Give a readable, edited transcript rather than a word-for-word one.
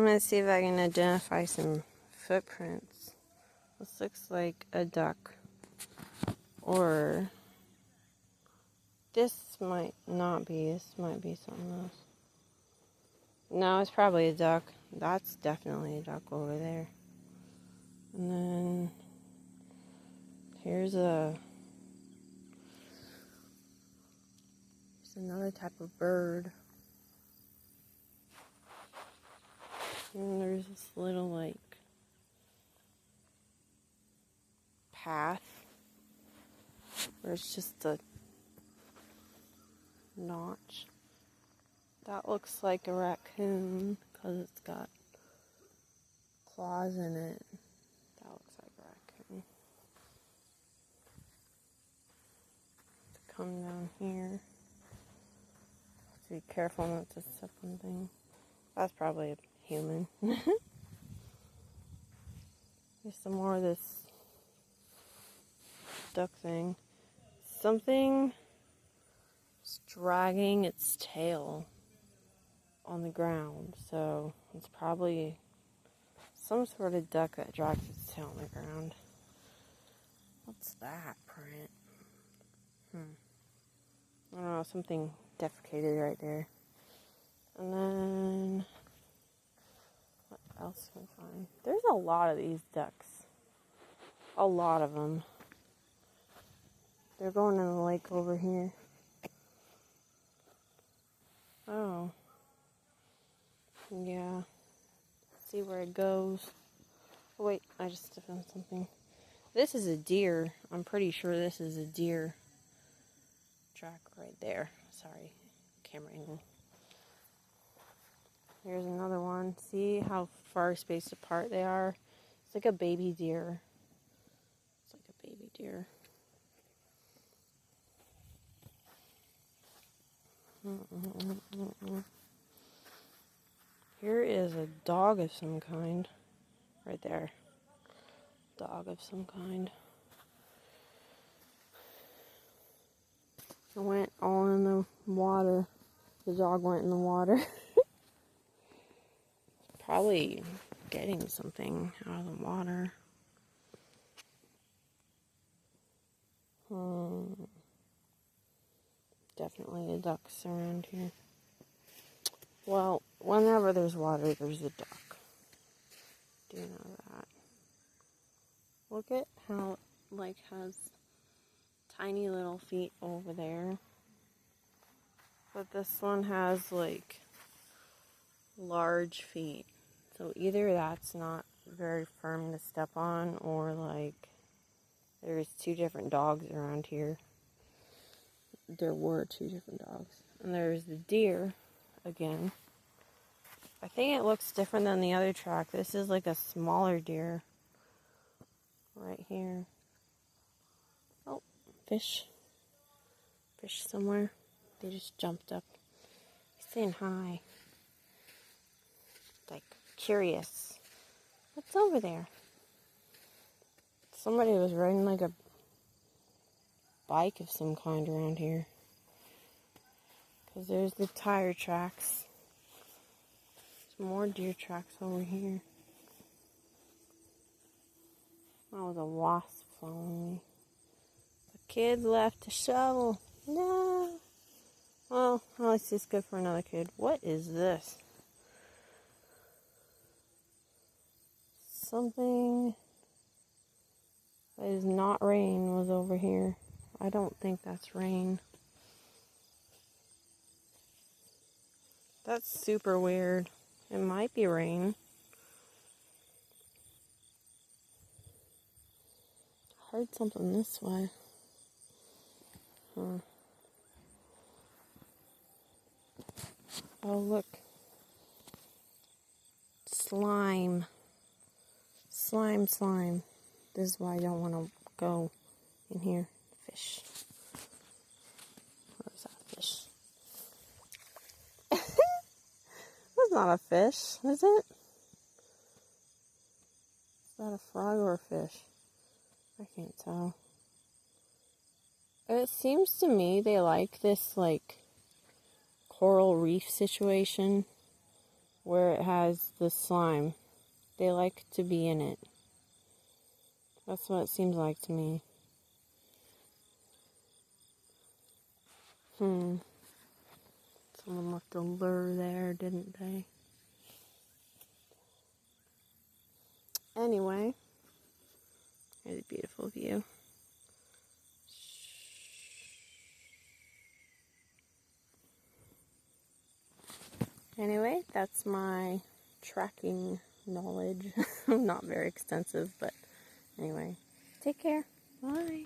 gonna see if I can identify some footprints. This looks like a duck. Or this might not be. This might be something else. No, it's probably a duck. That's definitely a duck over there. And then here's another type of bird. And there's this little like path where it's just a notch. That looks like a raccoon because it's got claws in it. That looks like a raccoon. To come down here. To be careful not to step on things. That's probably a human. There's some more of this duck thing. Something is dragging its tail on the ground, so it's probably some sort of duck that drags its tail on the ground. What's that print? I don't know, something defecated right there. And then what else can I find? There's a lot of these ducks. A lot of them. They're going in the lake over here. Oh. Yeah. Let's see where it goes. Oh, wait, I just found something. This is a deer. I'm pretty sure this is a deer track right there. Sorry, camera angle. Here's another one. See how far spaced apart they are? It's like a baby deer. It's like a baby deer. Here is a dog of some kind. Right there. Dog of some kind. It went all in the water. The dog went in the water. Probably getting something out of the water. Definitely the ducks around here. Well, whenever there's water, there's a duck. Do you know that? Look at how it, like, has tiny little feet over there. But this one has, like, large feet. So either that's not very firm to step on, or, like, there's two different dogs around here. There were two different dogs. And there's the deer, again. I think it looks different than the other track. This is like a smaller deer. Right here. Oh, fish. Fish somewhere. They just jumped up. He's saying hi. Like, curious. What's over there? Somebody was riding like a bike of some kind around here. Because there's the tire tracks. There's more deer tracks over here. That was a wasp following me. The kid left the shovel. No. Well, at least it's good for another kid. What is this? Something that is not rain was over here. I don't think that's rain. That's super weird. It might be rain. I heard something this way. Oh, look. Slime. Slime. This is why I don't want to go in here. Fish. What is that fish? That's not a fish, is it? Is that a frog or a fish? I can't tell. It seems to me they like this, like, coral reef situation where it has the slime. They like to be in it. That's what it seems like to me. Someone left a lure there, didn't they? Anyway, here's a beautiful view. Anyway, that's my tracking knowledge. Not very extensive, but anyway, take care. Bye.